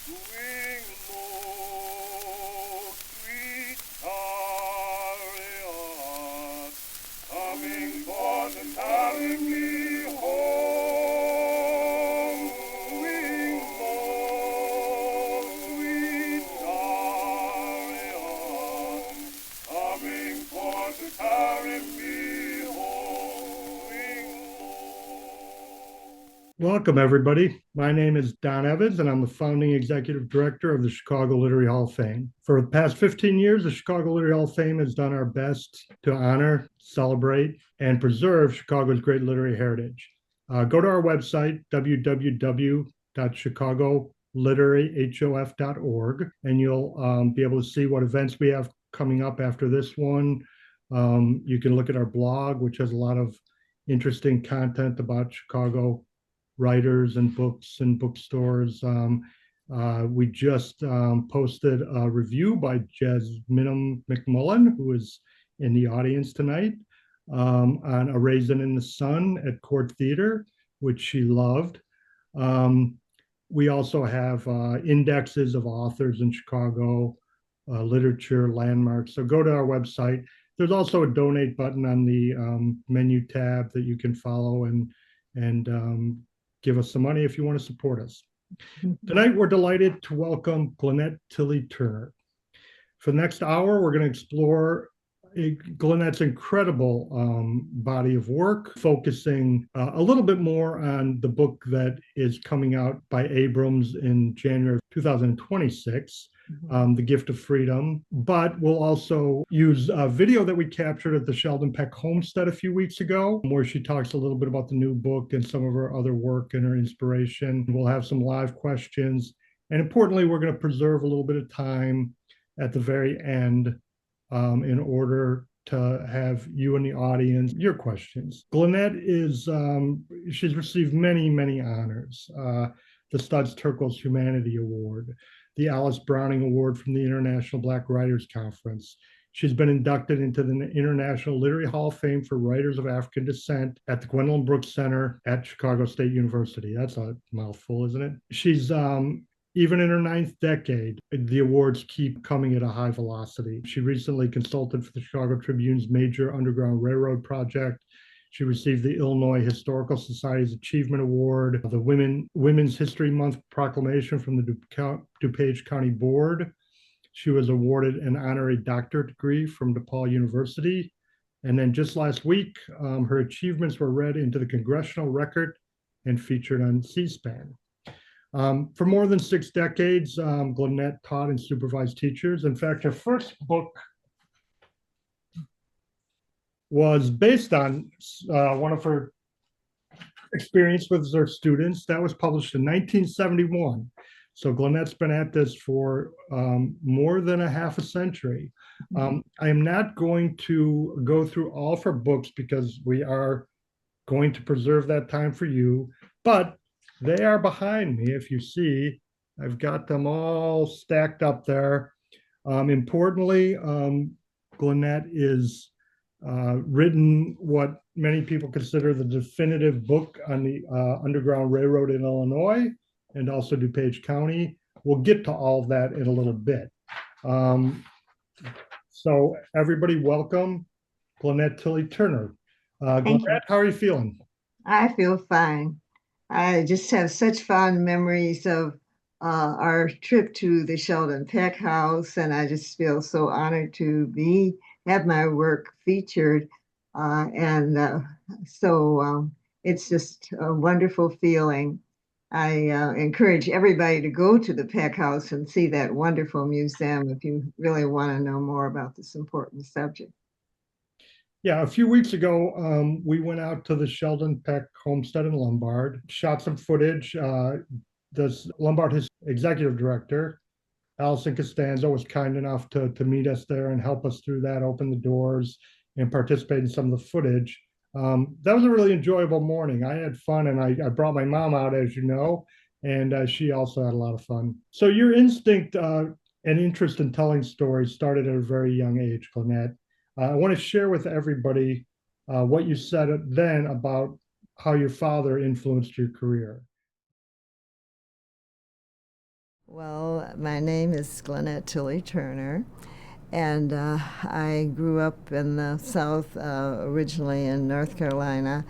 Swing low, sweet Harriet, coming for to carry me home. Swing low, sweet Harriet, coming for to carry me home. Swing low. Welcome, everybody. My name is Don Evans, and I'm the founding executive director of the Chicago Literary Hall of Fame. For the past 15 years, the Chicago Literary Hall of Fame has done our best to honor, celebrate, and preserve Chicago's great literary heritage. Go to our website, www.chicagoliteraryhof.org, and you'll be able to see what events we have coming up after this one. You can look at our blog, which has a lot of interesting content about Chicago writers and books and bookstores. We just posted a review by Jasmine McMullen, who is in the audience tonight, on A Raisin in the Sun at Court Theater, which she loved. We also have indexes of authors in Chicago, literature, landmarks. So go to our website. There's also a donate button on the menu tab that you can follow and give us some money if you want to support us. Tonight, we're delighted to welcome Glennette Tilley Turner. For the next hour, we're going to explore Glennette's incredible body of work, focusing a little bit more on the book that is coming out by Abrams in January of 2026, The Gift of Freedom. But we'll also use a video that we captured at the Sheldon Peck Homestead a few weeks ago, where she talks a little bit about the new book and some of her other work and her inspiration. We'll have some live questions. And importantly, we're going to preserve a little bit of time at the very end in order to have you in the audience, your questions. Glennette is, she's received many, many honors. The Studs Terkel's Humanity Award, the Alice Browning Award from the International Black Writers Conference. She's been inducted into the International Literary Hall of Fame for Writers of African Descent at the Gwendolyn Brooks Center at Chicago State University. That's a mouthful, isn't it? She's even in her ninth decade, the awards keep coming at a high velocity. She recently consulted for the Chicago Tribune's major Underground Railroad project. She received the Illinois Historical Society's Achievement Award, the Women's History Month proclamation from the DuPage County Board. She was awarded an honorary doctorate degree from DePaul University. And then just last week, her achievements were read into the Congressional Record and featured on C-SPAN. For more than 6 decades, Glennette taught and supervised teachers. In fact, her first book was based on one of her experience with her students. That was published in 1971. So Glennette's been at this for more than a half a century. I am not going to go through all of her books because we are going to preserve that time for you, but they are behind me. If you see, I've got them all stacked up there. Importantly, Glennette is written what many people consider the definitive book on the Underground Railroad in Illinois and also DuPage County. We'll get to all of that in a little bit. So everybody, welcome Glennette Tilley Turner. Glennette, how are you feeling? I feel fine. I just have such fond memories of our trip to the Sheldon Peck House, and I just feel so honored to have my work featured. So it's just a wonderful feeling. I encourage everybody to go to the Peck House and see that wonderful museum if you really want to know more about this important subject. Yeah, a few weeks ago, we went out to the Sheldon Peck Homestead in Lombard, shot some footage. Lombard, his executive director, Allison Costanzo, was kind enough to meet us there and help us through that, open the doors, and participate in some of the footage. That was a really enjoyable morning. I had fun, and I brought my mom out, as you know, and she also had a lot of fun. So your instinct and interest in telling stories started at a very young age, Glennette. I want to share with everybody what you said then about how your father influenced your career. Well, my name is Glennette Tilley Turner, and I grew up in the South, originally in North Carolina.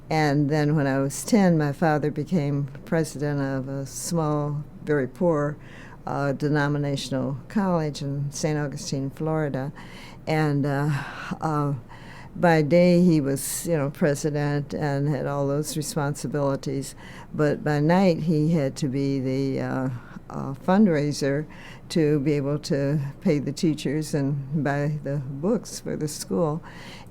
And then when I was 10, my father became president of a small, very poor denominational college in St. Augustine, Florida. And by day he was, president and had all those responsibilities. But by night he had to be the fundraiser to be able to pay the teachers and buy the books for the school.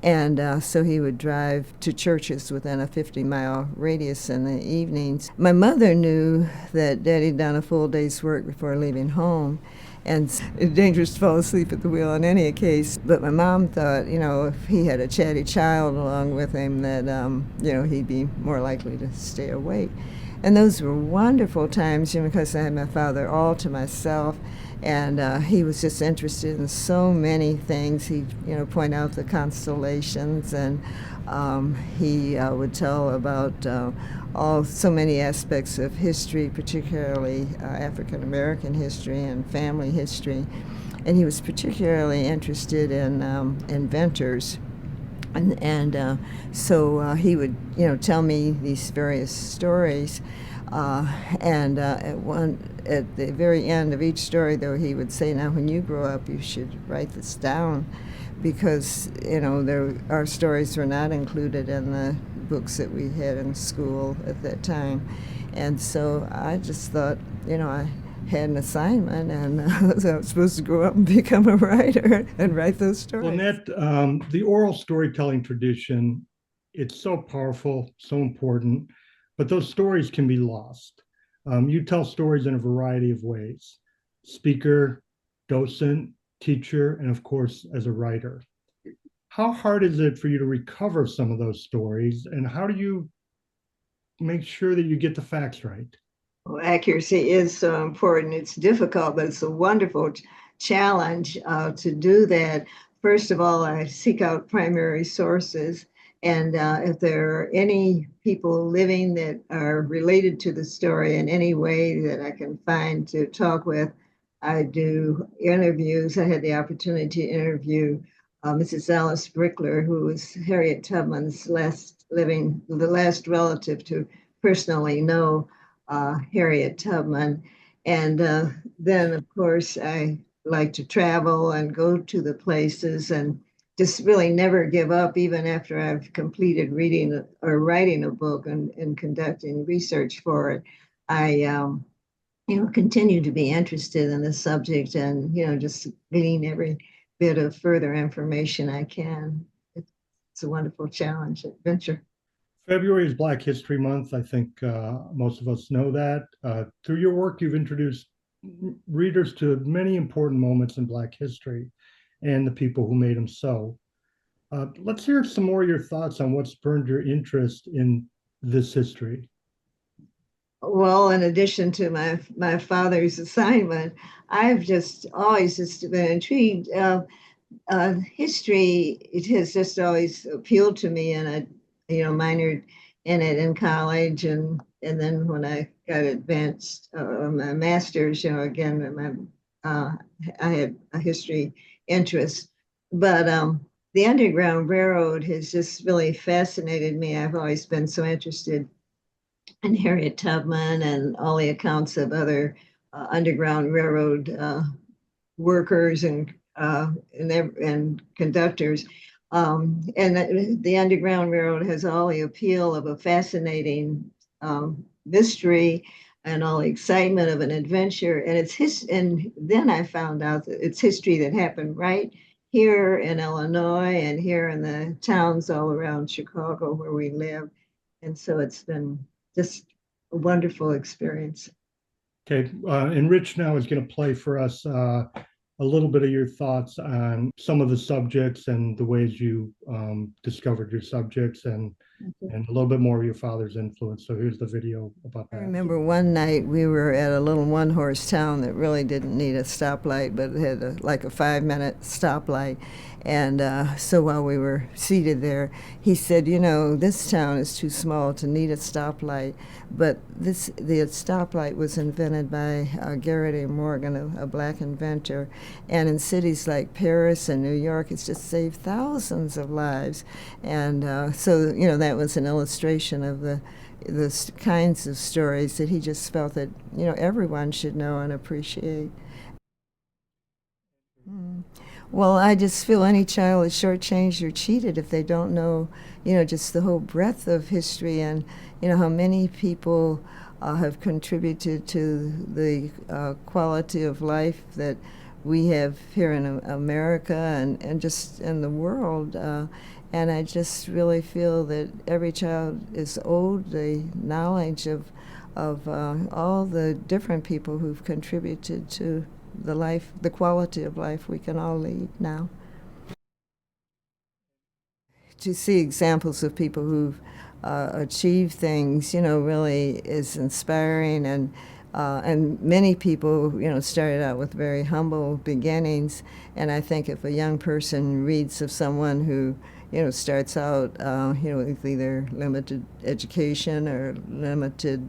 And so he would drive to churches within a 50-mile radius in the evenings. My mother knew that Daddy'd done a full day's work before leaving home, and it's dangerous to fall asleep at the wheel in any case. But my mom thought, if he had a chatty child along with him, that, he'd be more likely to stay awake. And those were wonderful times, because I had my father all to myself, and he was just interested in so many things. He'd, point out the constellations, and he would tell about so many aspects of history, particularly African American history and family history. And he was particularly interested in inventors. And so he would, tell me these various stories. And at the very end of each story, though, he would say, "Now, when you grow up, you should write this down," because our stories were not included in the books that we had in school at that time. And so I just thought, I had an assignment, and I was supposed to grow up and become a writer and write those stories. Glennette, the oral storytelling tradition, it's so powerful, so important, but those stories can be lost. You tell stories in a variety of ways: speaker, docent, teacher, and of course, as a writer. How hard is it for you to recover some of those stories, and how do you make sure that you get the facts right? Well, accuracy is so important. It's difficult, but it's a wonderful challenge to do that. First of all, I seek out primary sources. And if there are any people living that are related to the story in any way that I can find to talk with, I do interviews. I had the opportunity to interview Mrs. Alice Brickler, who was Harriet Tubman's the last relative to personally know Harriet Tubman. And then, of course, I like to travel and go to the places and just really never give up, even after I've completed reading or writing a book and conducting research for it. I, continue to be interested in the subject and, just glean every bit of further information I can. It's a wonderful challenge, adventure. February is Black History Month. I think most of us know that. Through your work, you've introduced readers to many important moments in Black history and the people who made them so. Let's hear some more of your thoughts on what spurred your interest in this history. Well, in addition to my father's assignment, I've just always just been intrigued. History, it has just always appealed to me, and I, minored in it in college, and then when I got advanced my master's, again, I had a history interest. But the Underground Railroad has just really fascinated me. I've always been so interested in Harriet Tubman and all the accounts of other Underground Railroad workers and conductors. And the Underground Railroad has all the appeal of a fascinating mystery and all the excitement of an adventure. And and then I found out that it's history that happened right here in Illinois and here in the towns all around Chicago where we live. And so it's been just a wonderful experience. Okay, and Rich now is going to play for us a little bit of your thoughts on some of the subjects and the ways you discovered your subjects and and a little bit more of your father's influence. So here's the video about I that. remember one night we were at a little one-horse town that really didn't need a stoplight, but it had like a 5-minute stoplight. And so while we were seated there, he said, "You know, this town is too small to need a stoplight, but the stoplight was invented by Garrett A. Morgan, a black inventor, and in cities like Paris and New York, it's just saved thousands of lives." And so, you know, that was an illustration of the kinds of stories that he just felt that, you know, everyone should know and appreciate. Well, I just feel any child is shortchanged or cheated if they don't know, you know, just the whole breadth of history and, you know, how many people have contributed to the quality of life that we have here in America and just in the world. And I just really feel that every child is owed the knowledge of all the different people who've contributed to the quality of life we can all lead now. To see examples of people who've achieved things, you know, really is inspiring. And many people, you know, started out with very humble beginnings. And I think if a young person reads of someone who, you know, starts out, you know, with either limited education or limited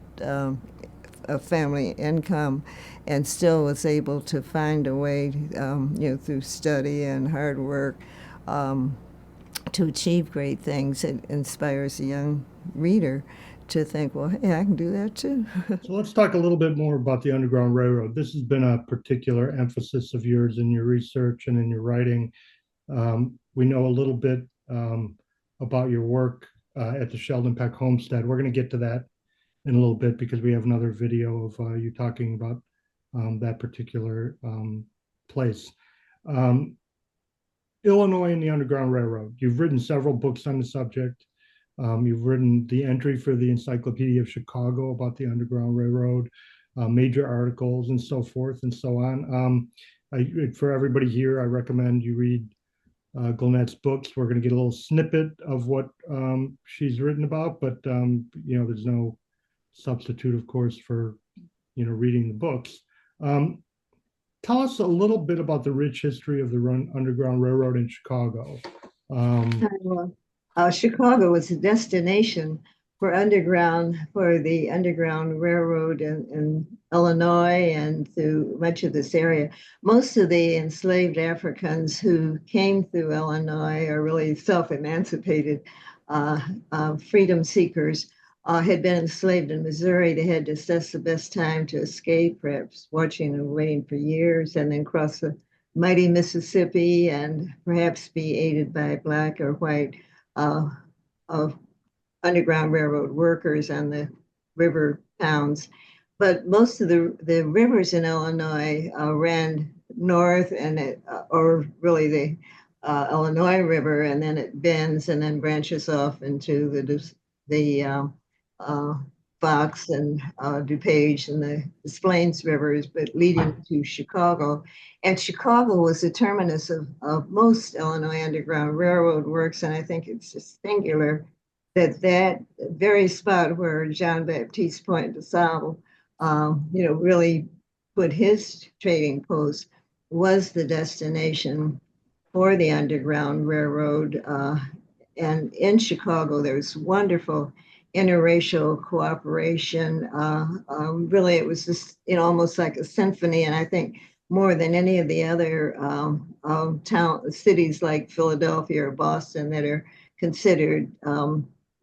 family income, and still was able to find a way, you know, through study and hard work, to achieve great things, it inspires a young reader to think, well, hey, I can do that too. So let's talk a little bit more about the Underground Railroad. This has been a particular emphasis of yours in your research and in your writing. We know a little bit about your work at the Sheldon Peck Homestead. We're going to get to that in a little bit because we have another video of you talking about that particular place. Illinois and the Underground Railroad. You've written several books on the subject. You've written the entry for the Encyclopedia of Chicago about the Underground Railroad, major articles and so forth and so on. For everybody here, I recommend you read Glennette's books. We're going to get a little snippet of what she's written about, but you know, there's no substitute, of course, for, you know, reading the books. Tell us a little bit about the rich history of the Underground Railroad in Chicago. Chicago was a destination for the Underground Railroad in Illinois and through much of this area. Most of the enslaved Africans who came through Illinois are really self-emancipated freedom seekers. Had been enslaved in Missouri. They had to assess the best time to escape, perhaps watching and waiting for years, and then cross the mighty Mississippi and perhaps be aided by black or white Underground Railroad workers on the river towns. But most of the rivers in Illinois ran north, and or really the Illinois River, and then it bends and then branches off into the Fox and DuPage and the Des Plaines rivers, but leading to Chicago. And Chicago was the terminus of most Illinois Underground Railroad works, and I think it's just singular that very spot where John Baptiste Point de Sable, you know, really put his trading post was the destination for the Underground Railroad. And in Chicago, there's wonderful interracial cooperation. Really, it was just, you know, almost like a symphony. And I think more than any of the other cities like Philadelphia or Boston that are considered,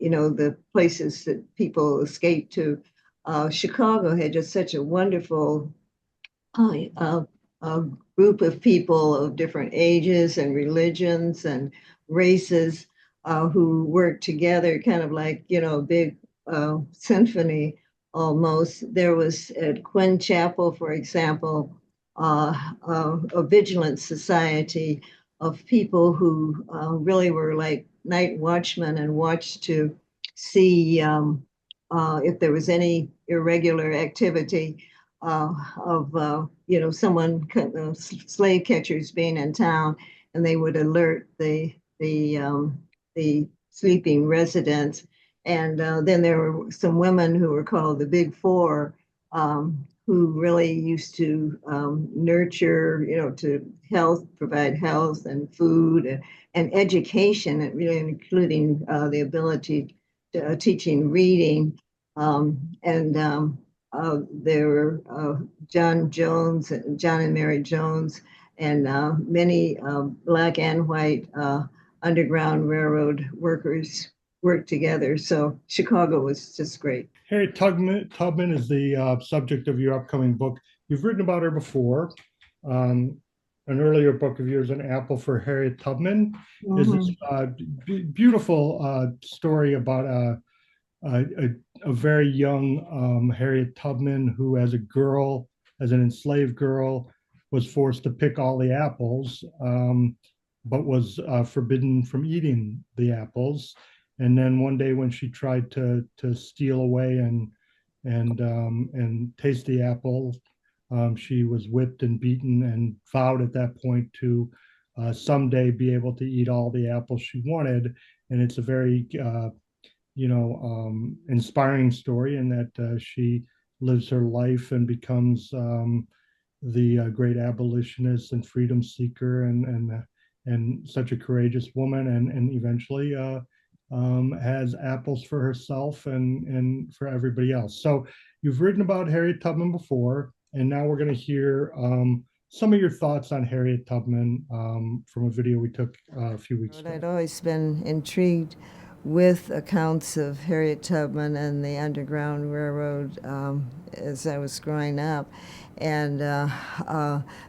you know, the places that people escape to. Chicago had just such a wonderful group of people of different ages and religions and races who worked together, kind of like, you know, a big symphony almost. There was at Quinn Chapel, for example, a vigilance society of people who really were like night watchmen and watched to see if there was any irregular activity of you know, someone slave catchers being in town, and they would alert the sleeping residents, And then there were some women who were called the Big Four, who really used to nurture, to provide health and food and education, and really including the ability to teaching reading. And There were John and Mary Jones, and many Black and white Underground Railroad workers worked together. So Chicago was just great. Harriet Tubman is the subject of your upcoming book. You've written about her before. Um, an earlier book of yours, An Apple for Harriet Tubman, is this beautiful story about a very young Harriet Tubman who, as a girl, as an enslaved girl, was forced to pick all the apples, but was forbidden from eating the apples. And then one day, when she tried to steal away and taste the apple, she was whipped and beaten, and vowed at that point to someday be able to eat all the apples she wanted. And it's a very inspiring story in that she lives her life and becomes the great abolitionist and freedom seeker, and such a courageous woman, and eventually has apples for herself and for everybody else. So you've written about Harriet Tubman before, and now we're going to hear some of your thoughts on Harriet Tubman from a video we took a few weeks ago. I'd always been intrigued with accounts of Harriet Tubman and the Underground Railroad as I was growing up. And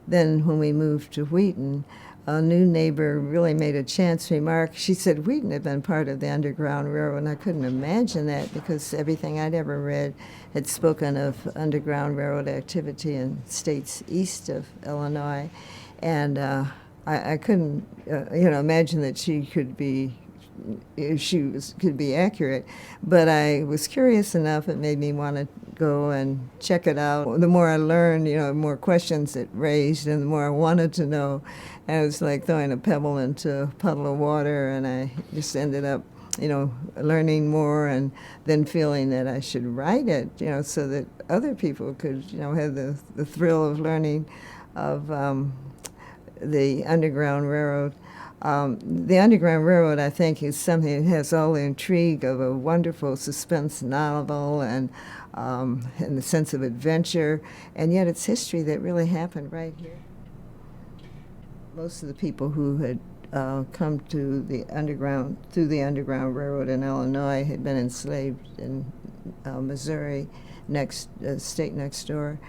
then when we moved to Wheaton, a new neighbor really made a chance remark. She said Wheaton had been part of the Underground Railroad, and I couldn't imagine that because everything I'd ever read had spoken of Underground Railroad activity in states east of Illinois. And I couldn't, imagine that she could be accurate, but I was curious enough. It made me want to go and check it out. The more I learned, the more questions it raised, and the more I wanted to know. And it was like throwing a pebble into a puddle of water, and I just ended up, learning more, and then feeling that I should write it, so that other people could, have the thrill of learning of the Underground Railroad. The Underground Railroad, I think, is something that has all the intrigue of a wonderful suspense novel and the sense of adventure, and yet it's history that really happened right here. Most of the people who had come to the Underground, through the Underground Railroad in Illinois, had been enslaved in Missouri, state next door,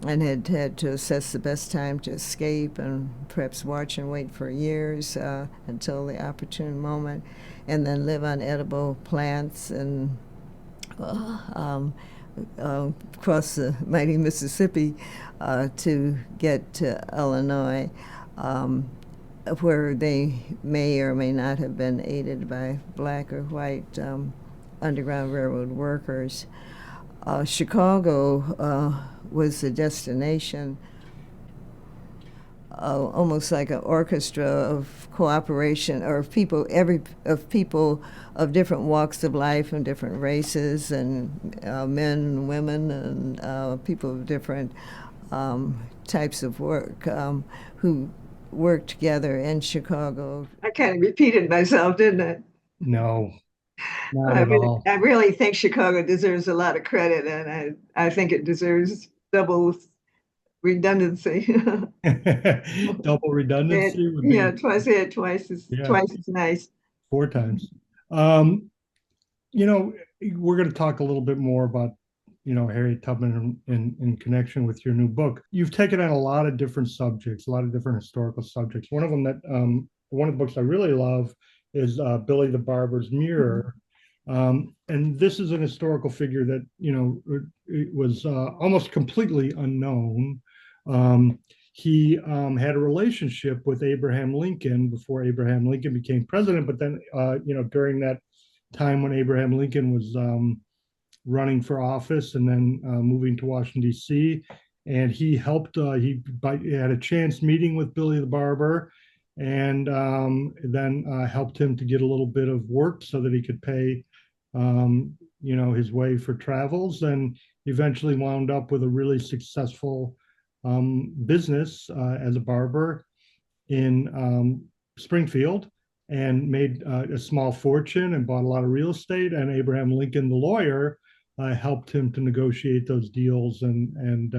and had had to assess the best time to escape and perhaps watch and wait for years until the opportune moment, and then live on edible plants and cross the mighty Mississippi to get to Illinois, where they may or may not have been aided by black or white Underground Railroad workers. Chicago was the destination, almost like an orchestra of cooperation, or of people of different walks of life and different races, and men and women, and people of different types of work who worked together in Chicago. I kind of repeated myself, didn't I? No, not at all. I really think Chicago deserves a lot of credit, and I think it deserves double redundancy. Double redundancy would be, twice as nice. 4 times. We're going to talk a little bit more about Harriet Tubman in connection with your new book. You've taken on a lot of different subjects, a lot of different historical subjects. One of them one of the books I really love is Billy the Barber's Mirror. And this is an historical figure that, it was almost completely unknown. He had a relationship with Abraham Lincoln before Abraham Lincoln became president. But then, during that time when Abraham Lincoln was running for office and then moving to Washington, D.C., and he helped, he had a chance meeting with Billy the Barber, and then helped him to get a little bit of work so that he could pay his way for travels, and eventually wound up with a really successful business as a barber in Springfield, and made a small fortune and bought a lot of real estate. And Abraham Lincoln, the lawyer, helped him to negotiate those deals. And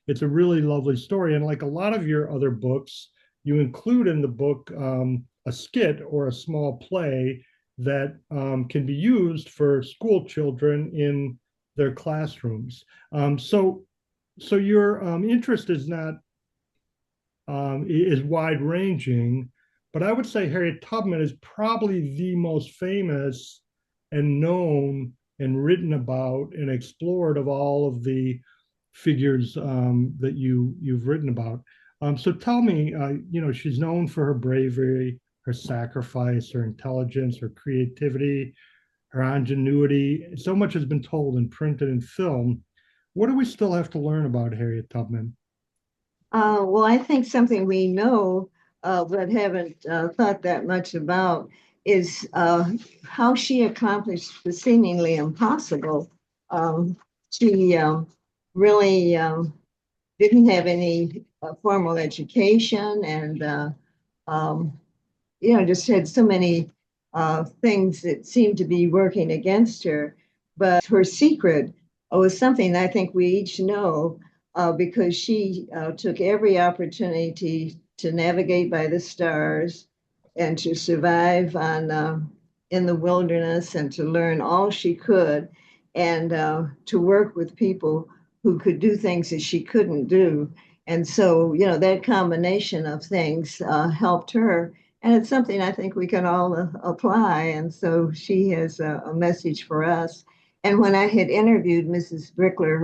it's a really lovely story. And like a lot of your other books, you include in the book a skit or a small play that can be used for school children in their classrooms. So your interest is wide ranging, but I would say Harriet Tubman is probably the most famous and known and written about and explored of all of the figures that you've written about. So tell me, she's known for her bravery, her sacrifice, her intelligence, her creativity, her ingenuity. So much has been told and printed in film. What do we still have to learn about Harriet Tubman? Well, I think something we know but haven't thought that much about is how she accomplished the seemingly impossible. She really didn't have any formal education, and just had so many things that seemed to be working against her. But her secret was something I think we each know, because she took every opportunity to navigate by the stars and to survive in the wilderness, and to learn all she could, and to work with people who could do things that she couldn't do. And so, that combination of things helped her. And it's something I think we can all apply. And so she has a message for us. And when I had interviewed Mrs. Brickler,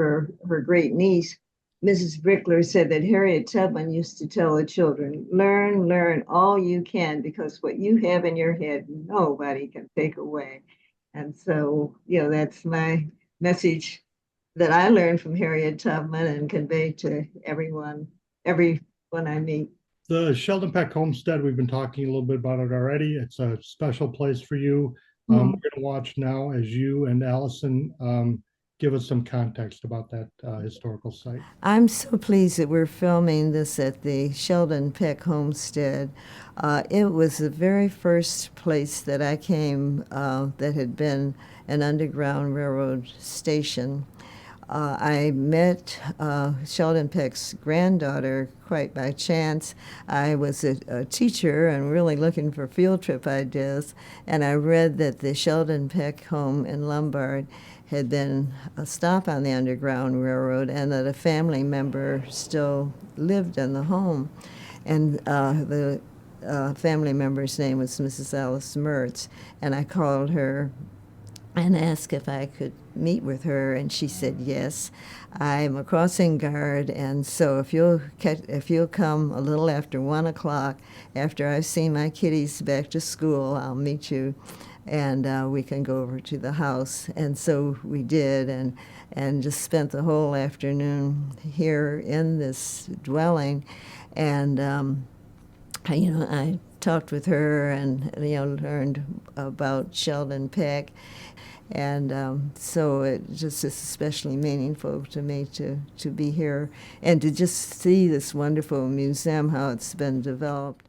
her great niece, Mrs. Brickler said that Harriet Tubman used to tell the children, learn all you can, because what you have in your head, nobody can take away. And so, that's my message that I learned from Harriet Tubman and convey to everyone I meet. The Sheldon Peck Homestead, we've been talking a little bit about it already. It's a special place for you. We're going to watch now as you and Allison give us some context about that historical site. I'm so pleased that we're filming this at the Sheldon Peck Homestead. It was the very first place that I came that had been an Underground Railroad station. I met Sheldon Peck's granddaughter quite by chance. I was a teacher and really looking for field trip ideas, and I read that the Sheldon Peck home in Lombard had been a stop on the Underground Railroad, and that a family member still lived in the home. And the family member's name was Mrs. Alice Mertz, and I called her and asked if I could meet with her, and she said yes. I'm a crossing guard, and so if you'll come a little after 1 o'clock, after I've seen my kiddies back to school, I'll meet you, and we can go over to the house. And so we did, and just spent the whole afternoon here in this dwelling, and I talked with her and learned about Sheldon Peck. And so it just is especially meaningful to me to be here and to just see this wonderful museum, how it's been developed.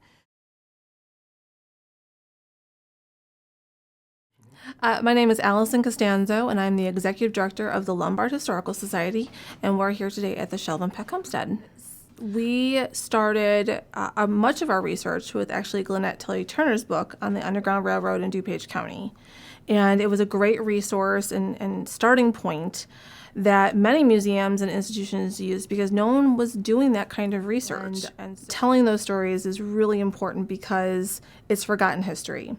My name is Allison Costanzo, and I'm the Executive Director of the Lombard Historical Society, and we're here today at the Sheldon Peck Homestead. We started much of our research with actually Glennette Tilley Turner's book on the Underground Railroad in DuPage County. And it was a great resource and starting point that many museums and institutions used, because no one was doing that kind of research. And telling those stories is really important because it's forgotten history.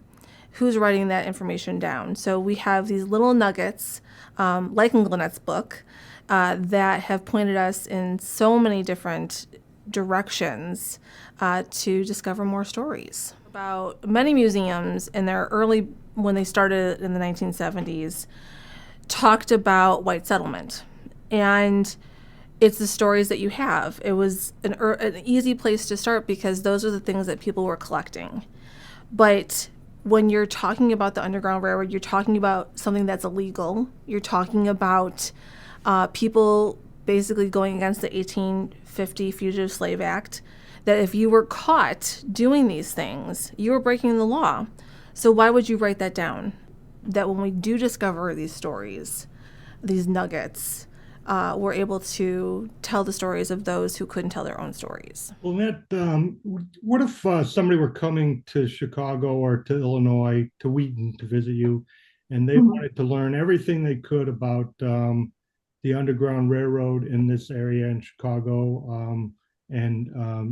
Who's writing that information down? So we have these little nuggets, like in Glennette's book, that have pointed us in so many different directions to discover more stories. About many museums in their early, when they started in the 1970s, talked about white settlement. And it's the stories that you have. It was an easy place to start because those are the things that people were collecting. But when you're talking about the Underground Railroad, you're talking about something that's illegal. You're talking about people basically going against the 1850 Fugitive Slave Act, that if you were caught doing these things, you were breaking the law. So why would you write that down? That when we do discover these stories, these nuggets, we're able to tell the stories of those who couldn't tell their own stories. Well, Matt, what if somebody were coming to Chicago or to Illinois, to Wheaton, to visit you, and they wanted to learn everything they could about the Underground Railroad in this area in Chicago and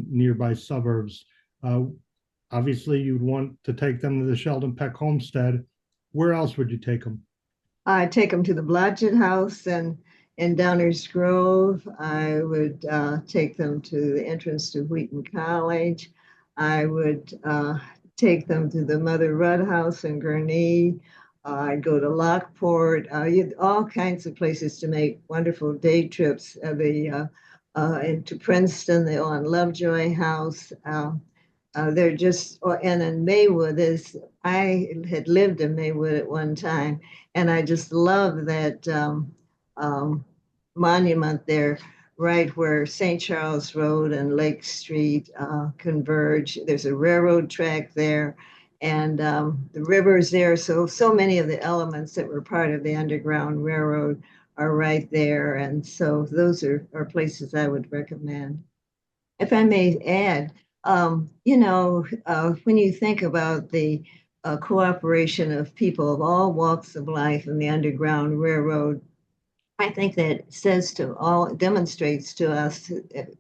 nearby suburbs? Obviously, you'd want to take them to the Sheldon Peck Homestead. Where else would you take them? I take them to the Blodgett House and in Downers Grove. I would take them to the entrance to Wheaton College. I would take them to the Mother Rudd House in Gurnee. I'd go to Lockport. All kinds of places to make wonderful day trips. Into Princeton, the Owen Lovejoy House. They're just, and in Maywood I had lived in Maywood at one time, and I just love that monument there, right where St. Charles Road and Lake Street converge. There's a railroad track there, and the river's there. So many of the elements that were part of the Underground Railroad are right there, and so those are places I would recommend. If I may add, when you think about the cooperation of people of all walks of life in the Underground Railroad, I think that demonstrates to us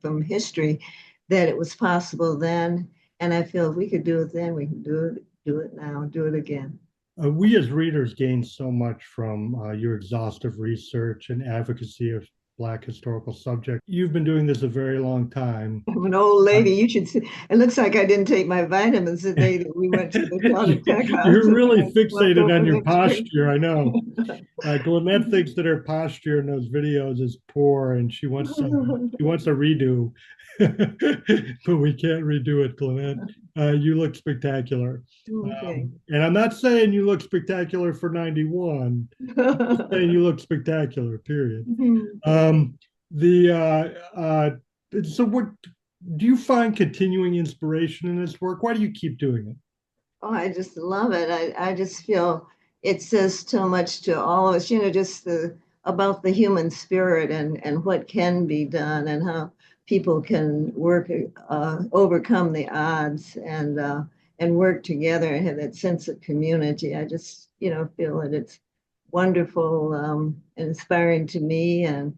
from history that it was possible then. And I feel if we could do it then, we can do it now, do it again. We as readers gain so much from your exhaustive research and advocacy of Black historical subject. You've been doing this a very long time. I'm an old lady. You should see. It looks like I didn't take my vitamins the day that we went to the Sheldon Peck House. You're really fixated on your posture, I know. Glennette thinks that her posture in those videos is poor, and she wants a redo, but we can't redo it, Glennette. You look spectacular. Okay. And I'm not saying you look spectacular for 91. I'm saying you look spectacular, period. So what do you find continuing inspiration in this work? Why do you keep doing it? Oh, I just love it. I just feel it says so much to all of us, just about the human spirit and what can be done and how people can work, overcome the odds and work together and have that sense of community. I just, feel that it's wonderful, and inspiring to me and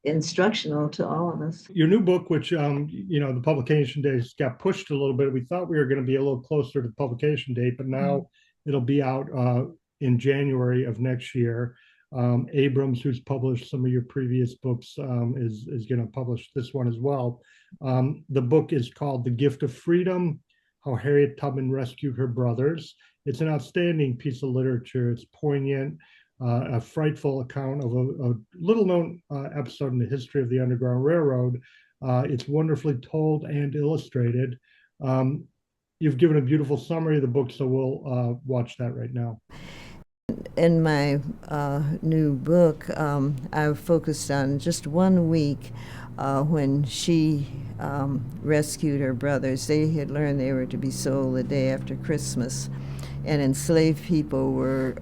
instructional to all of us. Your new book, which, the publication dates got pushed a little bit. We thought we were going to be a little closer to the publication date, but now it'll be out in January of next year. Abrams, who's published some of your previous books, is going to publish this one as well. The book is called The Gift of Freedom, How Harriet Tubman Rescued Her Brothers. It's an outstanding piece of literature. It's poignant, a frightful account of a little-known episode in the history of the Underground Railroad. It's wonderfully told and illustrated. You've given a beautiful summary of the book, so we'll watch that right now. In my new book, I've focused on just 1 week when she rescued her brothers. They had learned they were to be sold the day after Christmas, and enslaved people were,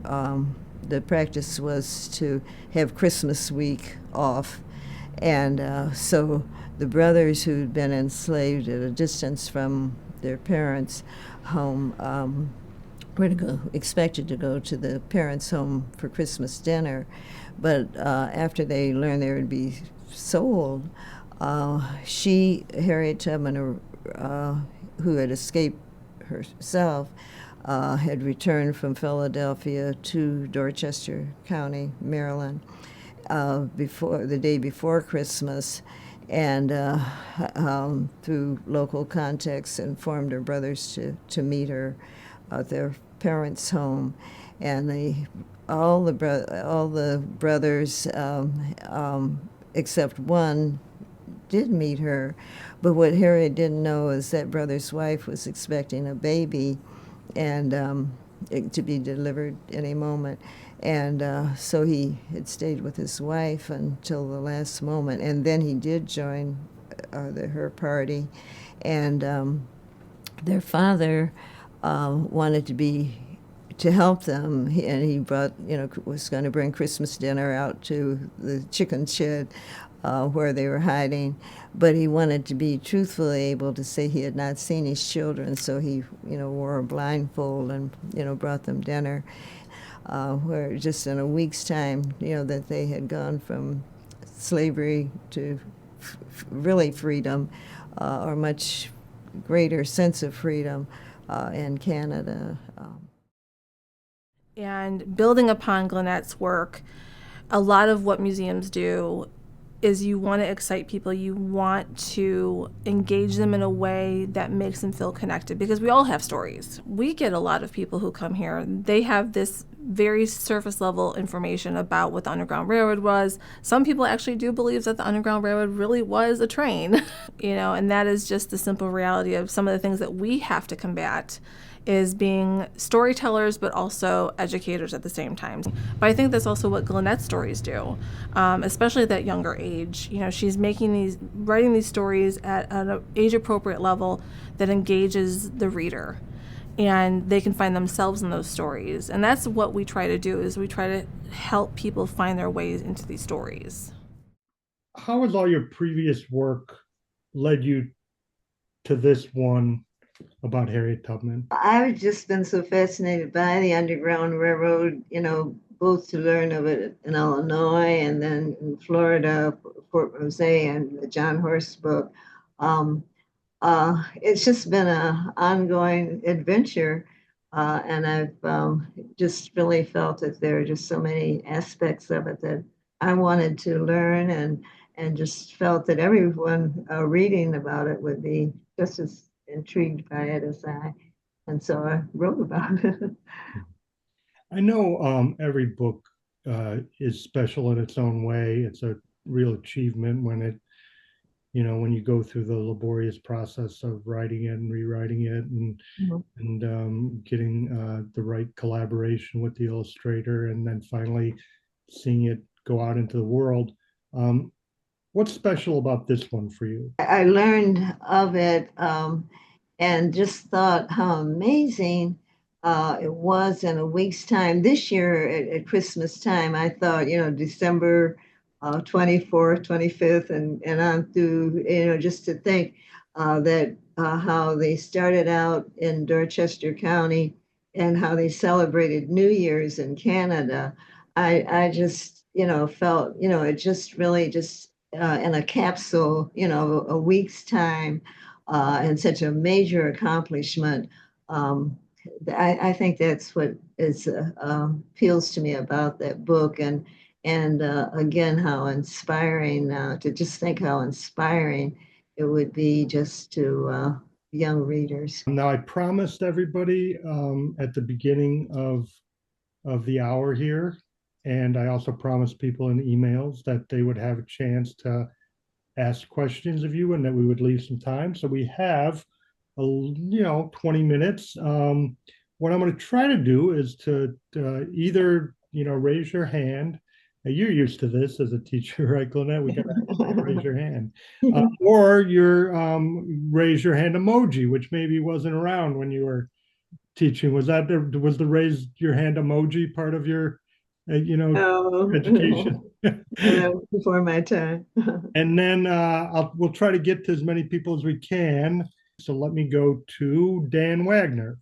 the practice was to have Christmas week off. And so the brothers who'd been enslaved at a distance from their parents' home were expected to go to the parents' home for Christmas dinner. But after they learned they would be sold, Harriet Tubman, who had escaped herself, had returned from Philadelphia to Dorchester County, Maryland, the day before Christmas, and through local contacts informed her brothers to meet her at their parents' home. And all the brothers except one did meet her. But what Harriet didn't know is that brother's wife was expecting a baby, and to be delivered any moment. And so he had stayed with his wife until the last moment, and then he did join her party, and their father wanted to help them, and he brought, was going to bring Christmas dinner out to the chicken shed where they were hiding, but he wanted to be truthfully able to say he had not seen his children, so he, wore a blindfold and, brought them dinner, where just in a week's time, that they had gone from slavery to really freedom, or much greater sense of freedom in Canada. And building upon Glennette's work, a lot of what museums do is you want to excite people. You want to engage them in a way that makes them feel connected, because we all have stories. We get a lot of people who come here. They have this very surface level information about what the Underground Railroad was. Some people actually do believe that the Underground Railroad really was a train, and that is just the simple reality of some of the things that we have to combat, is being storytellers but also educators at the same time. But I think that's also what Glennette's stories do, especially at that younger age. She's writing these stories at an age-appropriate level that engages the reader, and they can find themselves in those stories. And that's what we try to do, is we try to help people find their ways into these stories. How has all your previous work led you to this one about Harriet Tubman? I've just been so fascinated by the Underground Railroad, both to learn of it in Illinois and then in Florida, Fort Jose, and the John Horst book. It's just been an ongoing adventure, and I've just really felt that there are just so many aspects of it that I wanted to learn, and just felt that everyone reading about it would be just as intrigued by it as I, and so I wrote about it. I know every book is special in its own way. It's a real achievement when you go through the laborious process of writing it and rewriting it, and getting the right collaboration with the illustrator, and then finally seeing it go out into the world. What's special about this one for you? I learned of it, and just thought how amazing it was in a week's time. This year at Christmas time, I thought, December 24th, 25th, and on through, just to think that how they started out in Dorchester County and how they celebrated New Year's in Canada. I just, felt, it just really just in a capsule, a week's time, and such a major accomplishment. I think that's what appeals to me about that book, and again, how inspiring, to just think how inspiring it would be just to young readers. Now, I promised everybody at the beginning of the hour here, and I also promised people in emails that they would have a chance to ask questions of you and that we would leave some time. So we have 20 minutes. What I'm going to try to do is to either raise your hand. Now, you're used to this as a teacher, right, Glennette? We got to raise your hand, or your raise your hand emoji, which maybe wasn't around when you were teaching. Was the raise your hand emoji part of your education? Before my time. And then we'll try to get to as many people as we can. So let me go to Dan Wagner.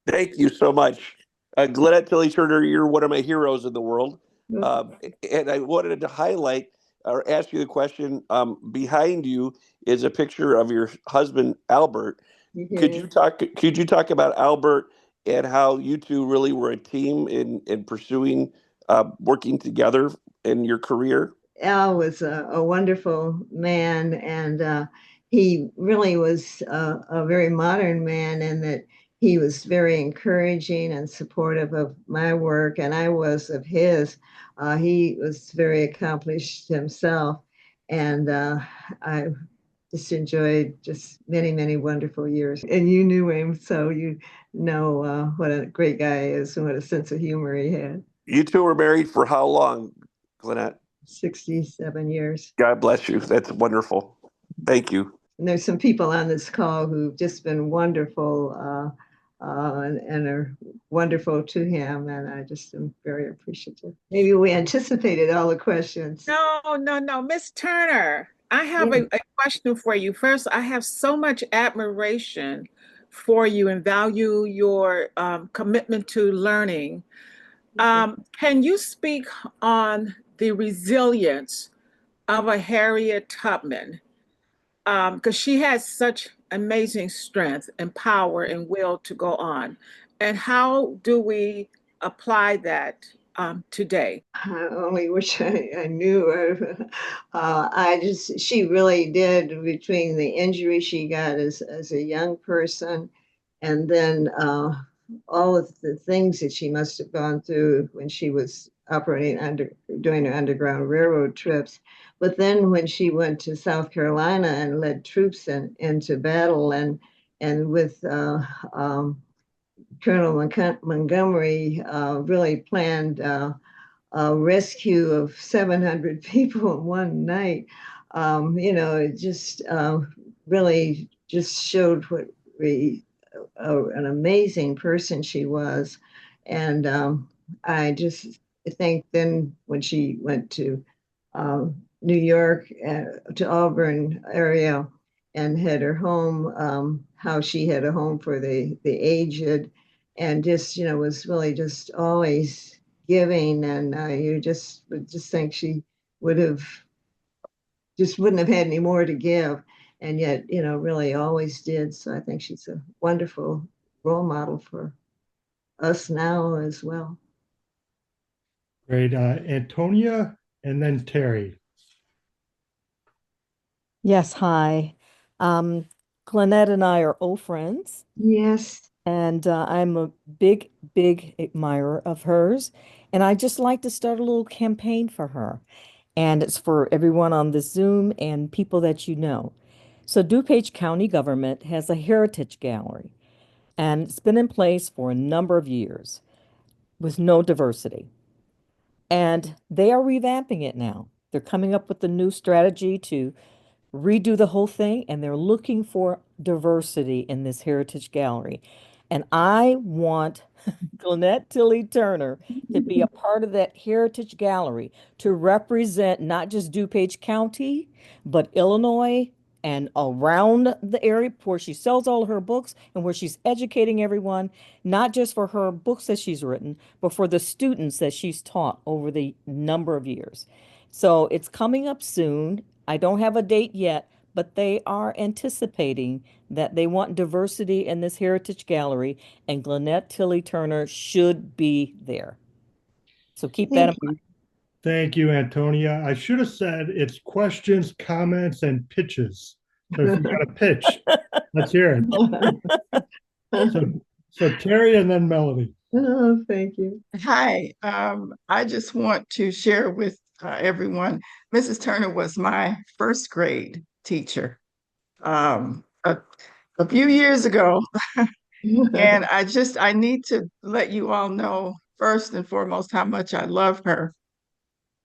Thank you so much. Glennette Tilley Turner, you're one of my heroes in the world. And I wanted to highlight or ask you the question. Behind you is a picture of your husband, Albert. Could you talk about Albert and how you two really were a team in pursuing working together in your career? Al was a wonderful man, and he really was a very modern man, in that he was very encouraging and supportive of my work, and I was of his. He was very accomplished himself, and I just enjoyed just many, many wonderful years. And you knew him, so you know what a great guy he is and what a sense of humor he had. You two were married for how long, Glennette? 67 years. God bless you. That's wonderful. Thank you. And there's some people on this call who've just been wonderful and are wonderful to him. And I just am very appreciative. Maybe we anticipated all the questions. No. Miss Turner, I have a question for you. First, I have so much admiration for you and value your commitment to learning. Can you speak on the resilience of a Harriet Tubman? Because she has such amazing strength and power and will to go on. And how do we apply that today? I only wish I knew her. She really did, between the injury she got as a young person and then all of the things that she must have gone through when she was doing her Underground Railroad trips. But then when she went to South Carolina and led troops into battle and with Colonel Montgomery really planned a rescue of 700 people in one night. It just really just showed what an amazing person she was. And I just think then when she went to New York, to Auburn area, and had her home, how she had a home for the aged, and just was really just always giving, and you just would just think she would have wouldn't have had any more to give, and yet really always did. So I think she's a wonderful role model for us now as well. Great. Antonia and then Terry. Yes, hi. Glennette and I are old friends, Yes. and I'm a big, big admirer of hers. And I just like to start a little campaign for her. And it's for everyone on the Zoom and people that you know. So DuPage County government has a heritage gallery, and it's been in place for a number of years with no diversity. And they are revamping it now. They're coming up with a new strategy to redo the whole thing, and they're looking for diversity in this heritage gallery. And I want Glennette Tilley Turner to be a part of that heritage gallery to represent not just DuPage County, but Illinois and around the area where she sells all her books and where she's educating everyone, not just for her books that she's written, but for the students that she's taught over the number of years. So it's coming up soon. I don't have a date yet, but they are anticipating that they want diversity in this heritage gallery, and Glennette Tilley Turner should be there. So keep that in mind. Thank you, Antonia. I should have said it's questions, comments, and pitches. So if you got a pitch, let's hear it. So Terry and then Melody. Oh, thank you. Hi, I just want to share with everyone, Mrs. Turner was my first grade teacher a few years ago. And I need to let you all know, first and foremost, how much I love her.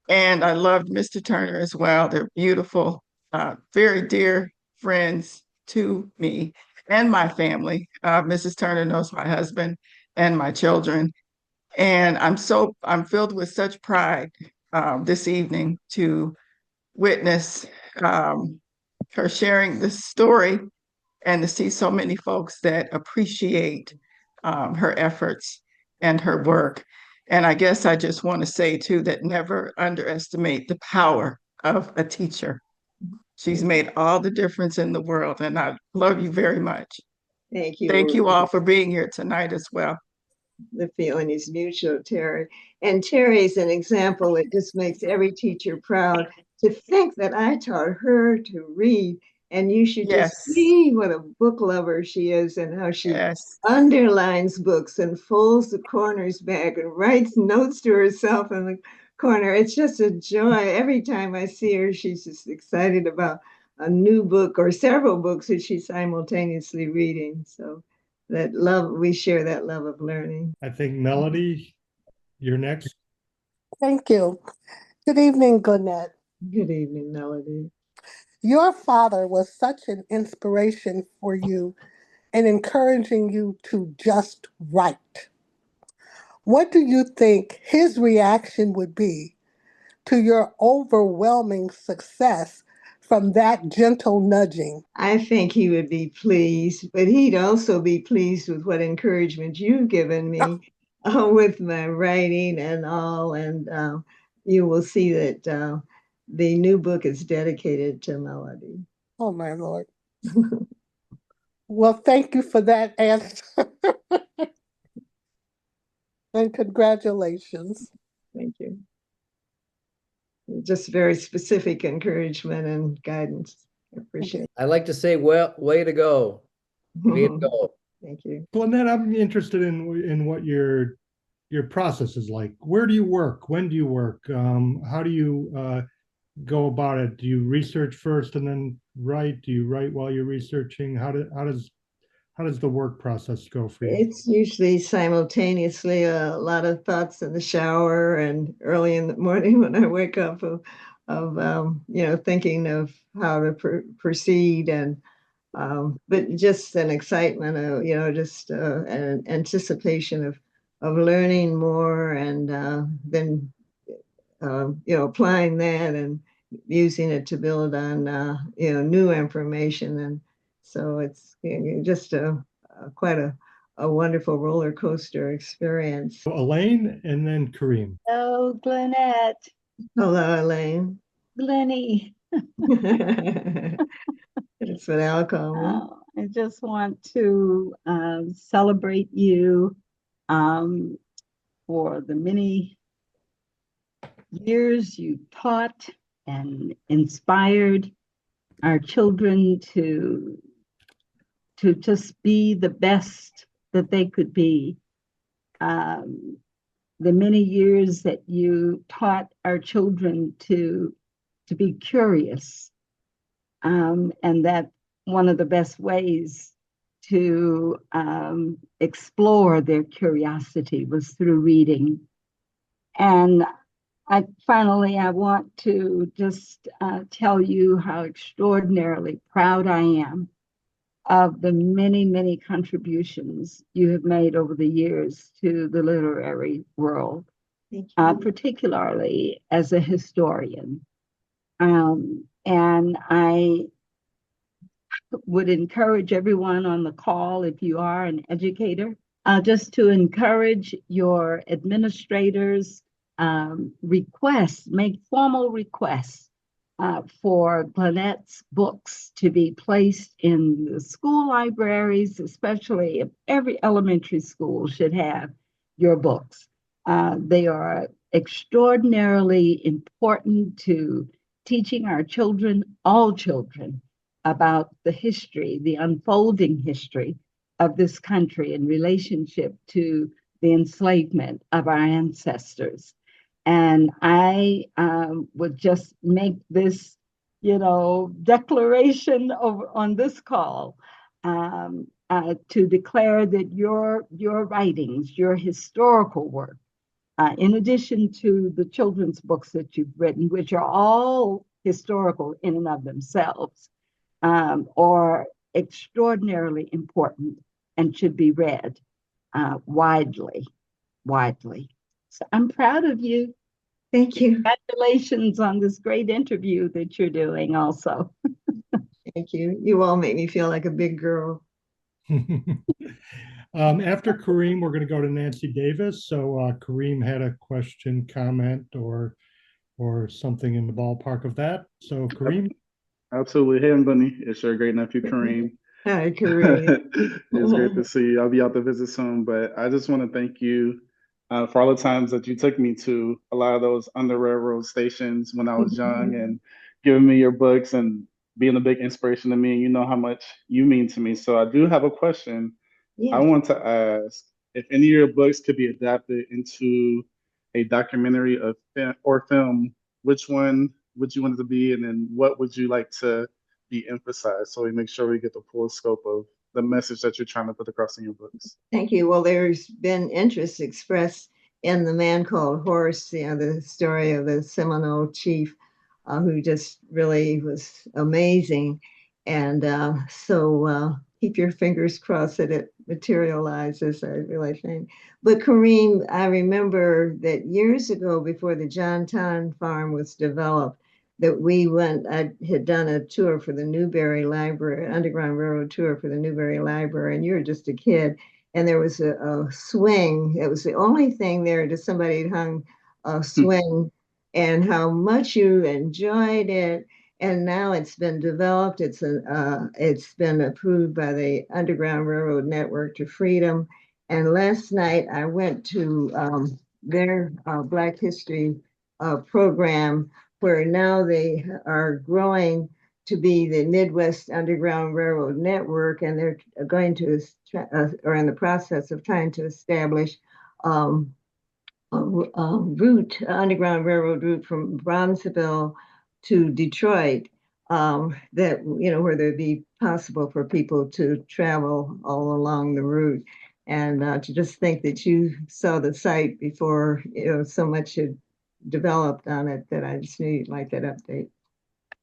And I loved Mr. Turner as well. They're beautiful, very dear friends to me and my family. Mrs. Turner knows my husband and my children. And I'm filled with such pride this evening to witness her sharing this story and to see so many folks that appreciate her efforts and her work. And I guess I just want to say too that never underestimate the power of a teacher. She's made all the difference in the world, and I love you very much. Thank you. Thank you all for being here tonight as well. The feeling is mutual, Terry. And Terry's an example. It just makes every teacher proud to think that I taught her to read. And you should just see what a book lover she is and how she underlines books and folds the corners back and writes notes to herself in the corner. It's just a joy. Every time I see her, she's just excited about a new book or several books that she's simultaneously reading. So that love, we share that love of learning. I think Melody, you're next. Thank you. Good evening, Glennette. Good evening, Melody. Your father was such an inspiration for you and encouraging you to just write. What do you think his reaction would be to your overwhelming success from that gentle nudging? I think he would be pleased, but he'd also be pleased with what encouragement you've given me with my writing and all. And you will see that the new book is dedicated to Melody. Oh, my Lord. Well, thank you for that answer. And congratulations. Thank you. Just very specific encouragement and guidance. I appreciate it. I'd like to say, well, way to go. Way to go. Thank you. Glennette, I'm interested in what your process is like. Where do you work? When do you work? How do you go about it? Do you research first and then write? Do you write while you're researching? How does the work process go for you? It's usually simultaneously a lot of thoughts in the shower and early in the morning when I wake up of thinking of how to proceed, and but just an excitement of just an anticipation of learning more, and then applying that and using it to build on new information. And so it's just quite a wonderful roller coaster experience. Elaine and then Kareem. Oh, Glennette. Hello, Elaine. Glennie. That's what I'll call me. I just want to celebrate you for the many years you taught and inspired our children to just be the best that they could be. The many years that you taught our children to be curious, and that one of the best ways to explore their curiosity was through reading. And finally, I want to just tell you how extraordinarily proud I am of the many, many contributions you have made over the years to the literary world, particularly as a historian. And I would encourage everyone on the call, if you are an educator, just to encourage your administrators, make formal requests for Glennette's books to be placed in the school libraries, especially if every elementary school should have your books. They are extraordinarily important to teaching our children, all children, about the history, the unfolding history of this country in relationship to the enslavement of our ancestors. And I would just make this, declaration on this call to declare that your writings, your historical work, in addition to the children's books that you've written, which are all historical in and of themselves, are extraordinarily important and should be read widely. So I'm proud of you. Thank you. Congratulations on this great interview that you're doing also. Thank you. You all make me feel like a big girl. After Kareem, we're going to go to Nancy Davis. So Kareem had a question, comment, or something in the ballpark of that. So Kareem. Absolutely. Hey, I'm Bunny. It's your great nephew, Kareem. Hi, Kareem. It's great to see you. I'll be out to visit soon, but I just want to thank you for all the times that you took me to a lot of those under railroad stations when I was young and giving me your books and being a big inspiration to me. And you know how much you mean to me. So I do have a question. I want to ask if any of your books could be adapted into a documentary or film, which one would you want it to be? And then what would you like to de-emphasized, so we make sure we get the full scope of the message that you're trying to put across in your books. Thank you. Well, there's been interest expressed in The Man Called Horse, the story of the Seminole chief who just really was amazing. And so keep your fingers crossed that it materializes, I really think. But Kareem, I remember that years ago, before the Johntown farm was developed, that I had done a tour for the Newberry Library, Underground Railroad tour for the Newberry Library, and you were just a kid. And there was a swing. It was the only thing there that somebody had hung a swing, and how much you enjoyed it. And now it's been developed. It's been approved by the Underground Railroad Network to Freedom. And last night I went to their Black History program, where now they are growing to be the Midwest Underground Railroad Network, and they're going to, or in the process of trying to establish a Underground Railroad route from Bronzeville to Detroit, that, where there'd be possible for people to travel all along the route. And to just think that you saw the site before, so much had developed on it, that I just knew you'd like that update.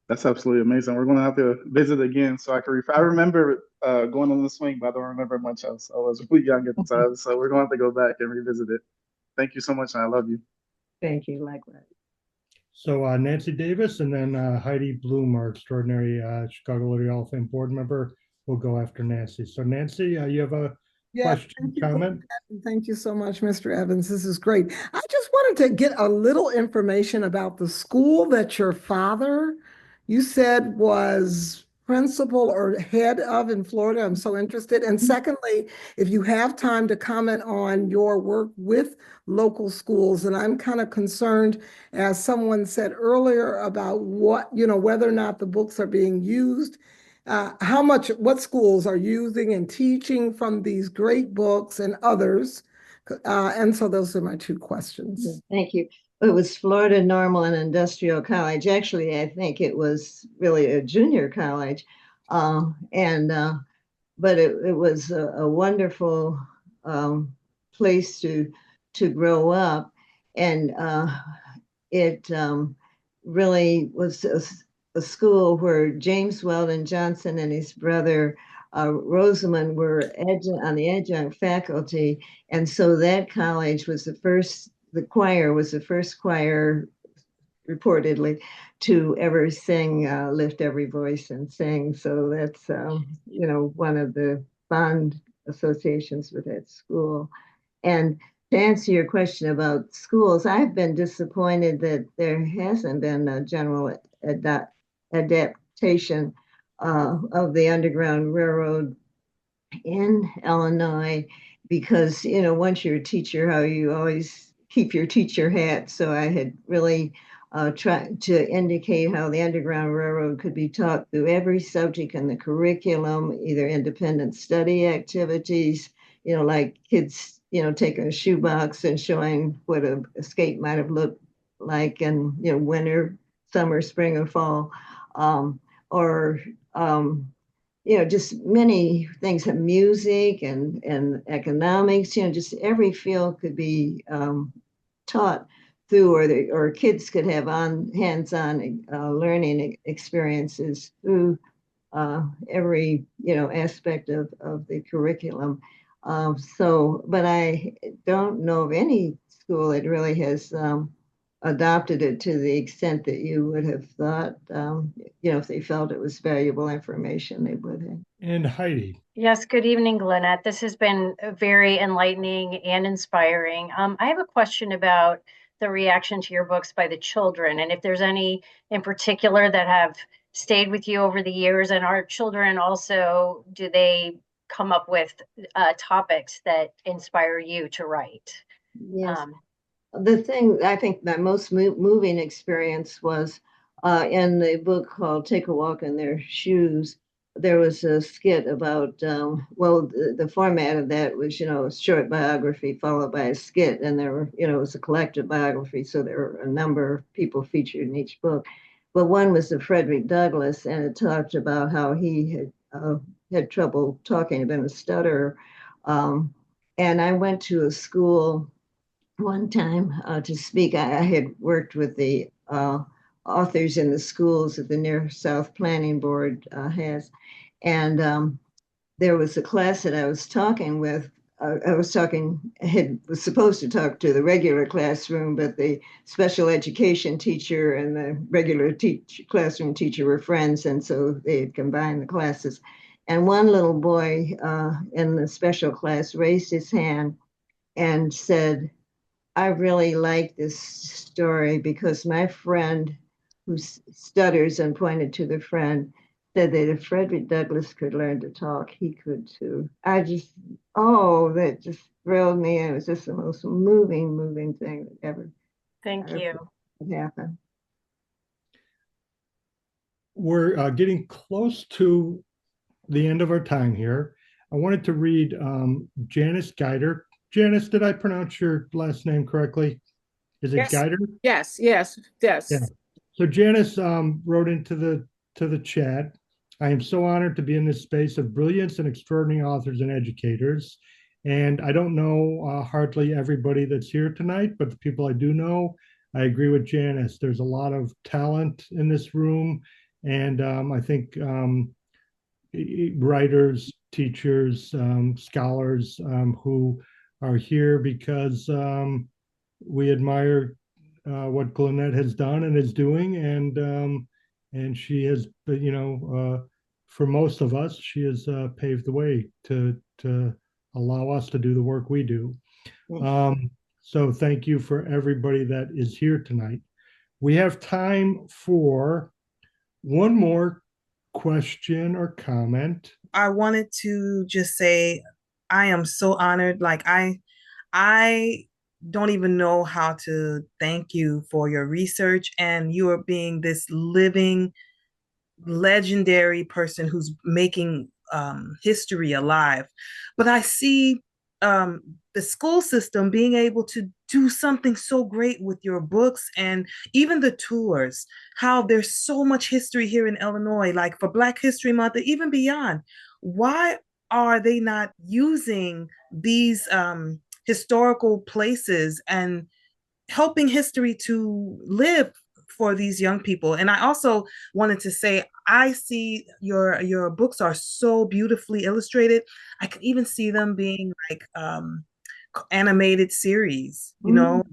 That's absolutely amazing. We're going to have to visit again so I can I remember going on the swing, but I don't remember much else. I was really young at the time, so we're going to have to go back and revisit it. Thank you so much, and I love you. Thank you, likewise. So Nancy Davis and then Heidi Bloom, our extraordinary Chicago Literary Hall of Fame board member, will go after Nancy. So Nancy, you have a question, comment? Thank you so much, Mr. Evans. This is great. I just wanted to get a little information about the school that your father, you said, was principal or head of in Florida. I'm so interested. And secondly, if you have time to comment on your work with local schools, and I'm kind of concerned, as someone said earlier, about whether or not the books are being used. What schools are using and teaching from these great books and others? And so those are my two questions. Thank you. It was Florida Normal and Industrial College. Actually, I think it was really a junior college. But it was a wonderful place to grow up. And it really was a school where James Weldon Johnson and his brother Rosamond were on the adjunct faculty. And so that college was the choir was the first choir reportedly to ever sing Lift Every Voice and Sing. So that's, one of the fond associations with that school. And to answer your question about schools, I've been disappointed that there hasn't been a general adaptation of the Underground Railroad in Illinois, because, once you're a teacher, how you always keep your teacher hat. So I had really tried to indicate how the Underground Railroad could be taught through every subject in the curriculum, either independent study activities, like kids, taking a shoebox and showing what a escape might have looked like in, winter, summer, spring, or fall, or just many things, of music and economics, just every field could be taught through, or kids could have hands-on learning experiences through every aspect of the curriculum. But I don't know of any school that really has adopted it to the extent that you would have thought. If they felt it was valuable information, they would have. And Heidi. Yes, good evening, Glennette. This has been very enlightening and inspiring. I have a question about the reaction to your books by the children, and if there's any in particular that have stayed with you over the years. And our children also, do they come up with topics that inspire you to write? Yes. The thing, I think my most moving experience was in the book called Take a Walk in Their Shoes. There was a skit about, the format of that was, a short biography followed by a skit. And there were, it was a collective biography. So there were a number of people featured in each book. but one was the Frederick Douglass, and it talked about how he had trouble talking, had been a stutterer. And I went to a school one time to speak. I had worked with the authors in the schools that the Near South Planning Board has. And there was a class that I was talking with. Was supposed to talk to the regular classroom, but the special education teacher and the regular classroom teacher were friends, and so they had combined the classes. And one little boy in the special class raised his hand and said, I really like this story because my friend who stutters, and pointed to the friend, said that if Frederick Douglass could learn to talk, he could too. That just thrilled me. It was just the most moving thing that ever happened. We're getting close to the end of our time here. I wanted to read Janice Geider. Janice, did I pronounce your last name correctly? Is it Yes. Geider? Yes. Yeah. So Janice wrote into the chat, I am so honored to be in this space of brilliance and extraordinary authors and educators. And I don't know hardly everybody that's here tonight, but the people I do know, I agree with Janice. There's a lot of talent in this room. And I think writers, teachers, scholars who are here because we admire what Glennette has done and is doing, and she has, for most of us, she has paved the way to allow us to do the work we do. So thank you for everybody that is here tonight. We have time for one more question or comment. I wanted to just say I am so honored. Like I don't even know how to thank you for your research, and you are being this living, legendary person who's making history alive. But I see the school system being able to do something so great with your books and even the tours, how there's so much history here in Illinois, like for Black History Month, and even beyond. Why are they not using these historical places and helping history to live for these young people? And I also wanted to say, I see your books are so beautifully illustrated. I can even see them being like animated series, you know?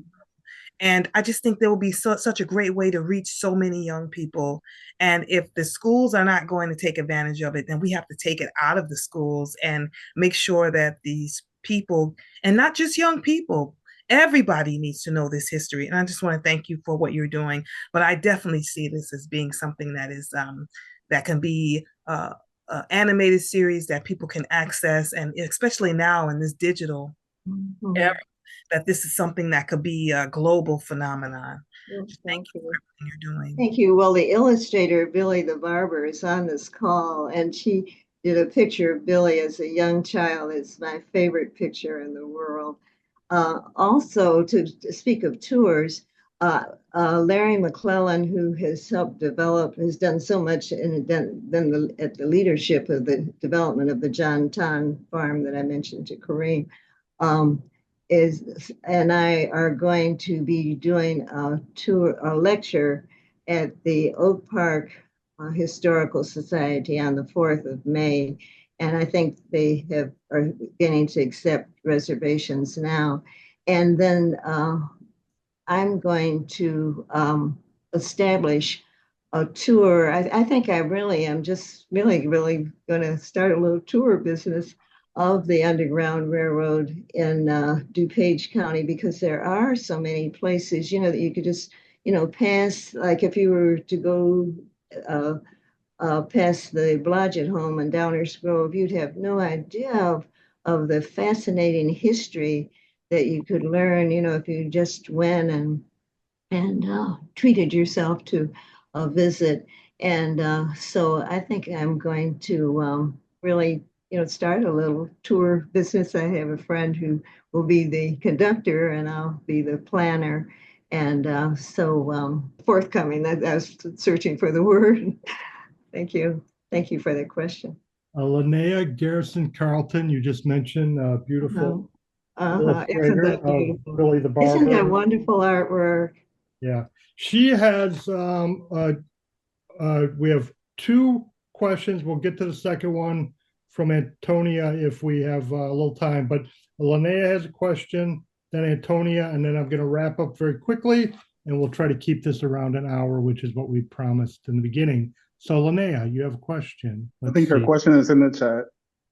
And I just think there will be such a great way to reach so many young people. And if the schools are not going to take advantage of it, then we have to take it out of the schools and make sure that these people, and not just young people, everybody needs to know this history. And I just want to thank you for what you're doing. But I definitely see this as being something that is that can be animated series that people can access, and especially now in this digital era, that this is something that could be a global phenomenon. Thank you for everything you're doing. Thank you. Well, the illustrator, Billy the Barber, is on this call, and she did a picture of Billy as a young child. It's my favorite picture in the world. Also, to speak of tours, Larry McClellan, who has helped develop, has done so much at the leadership of the development of the John Ton farm that I mentioned to Kareem, and I are going to be doing a lecture at the Oak Park Historical Society on the 4th of May. And I think they are beginning to accept reservations now. And then I'm going to establish a tour. I think I really am just really going to start a little tour business of the Underground Railroad in DuPage County, because there are so many places, that you could just, pass, like if you were to go past the Blodgett home in Downers Grove, you'd have no idea of the fascinating history that you could learn, if you just went and treated yourself to a visit. And so I think I'm going to really, start a little tour business. I have a friend who will be the conductor and I'll be the planner. And so forthcoming, I was searching for the word. Thank you. Thank you for that question. Linnea Garrison Carlton, you just mentioned, beautiful Isn't illustrator that of beautiful? Billy the Isn't that Barber. wonderful artwork? Yeah, she has, we have two questions. We'll get to the second one from Antonia if we have a little time, but Linnea has a question, then Antonia, and then I'm going to wrap up very quickly, and we'll try to keep this around an hour, which is what we promised in the beginning. So Linnea, you have a question. I think her question is in the chat.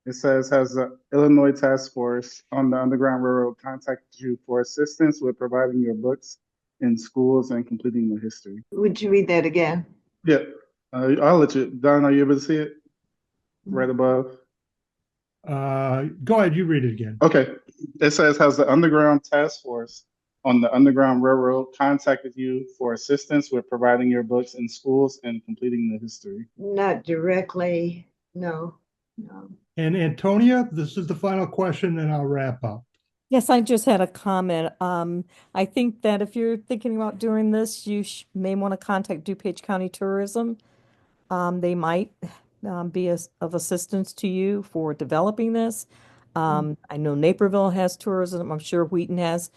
It says, has the Illinois Task Force on the Underground Railroad contacted you for assistance with providing your books in schools and completing the history? Would you read that again? Yeah, I'll let you. Don, are you able to see it? Right above. Go ahead, you read it again. Okay. It says, has the Underground Task Force on the Underground Railroad contacted you for assistance with providing your books in schools and completing the history? Not directly, no. And Antonia, this is the final question, then I'll wrap up. Yes, I just had a comment. I think that if you're thinking about doing this, you may want to contact DuPage County Tourism. They might be of assistance to you for developing this. I know Naperville has tourism. I'm sure Wheaton has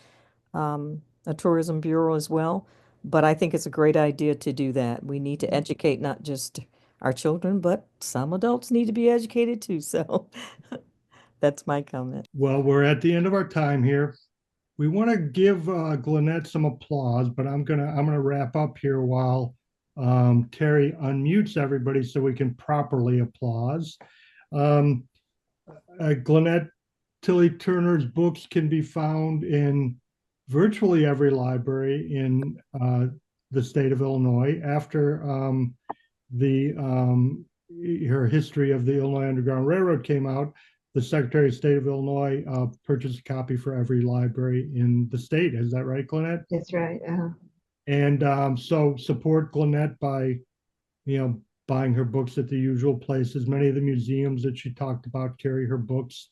a tourism bureau as well. But I think it's a great idea to do that. We need to educate not just our children, but some adults need to be educated too. So that's my comment. Well, we're at the end of our time here. We want to give Glennette some applause, but I'm gonna wrap up here while Terry unmutes everybody so we can properly applause. Glennette Tilley Turner's books can be found in virtually every library in the state of Illinois. After her history of the Illinois Underground Railroad came out, the Secretary of State of Illinois purchased a copy for every library in the state. Is that right, Glennette? That's right. And so support Glennette by, buying her books at the usual places. Many of the museums that she talked about carry her books.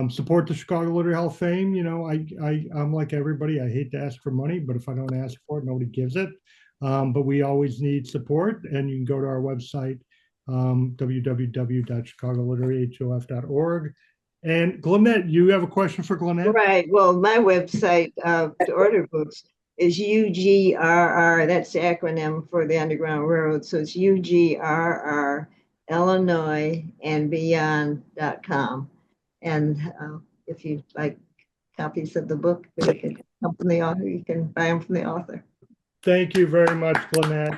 Support the Chicago Literary Hall of Fame. I'm like everybody. I hate to ask for money, but if I don't ask for it, nobody gives it. But we always need support, and you can go to our website, www.chicagoliteraryhof.org. And Glennette, you have a question for Glennette? Right. Well, my website to order books is UGRR. That's the acronym for the Underground Railroad. So it's UGRR Illinois and beyond.com. And if you'd like copies of the book, they can come from the author. You can buy them from the author. Thank you very much, Glennette.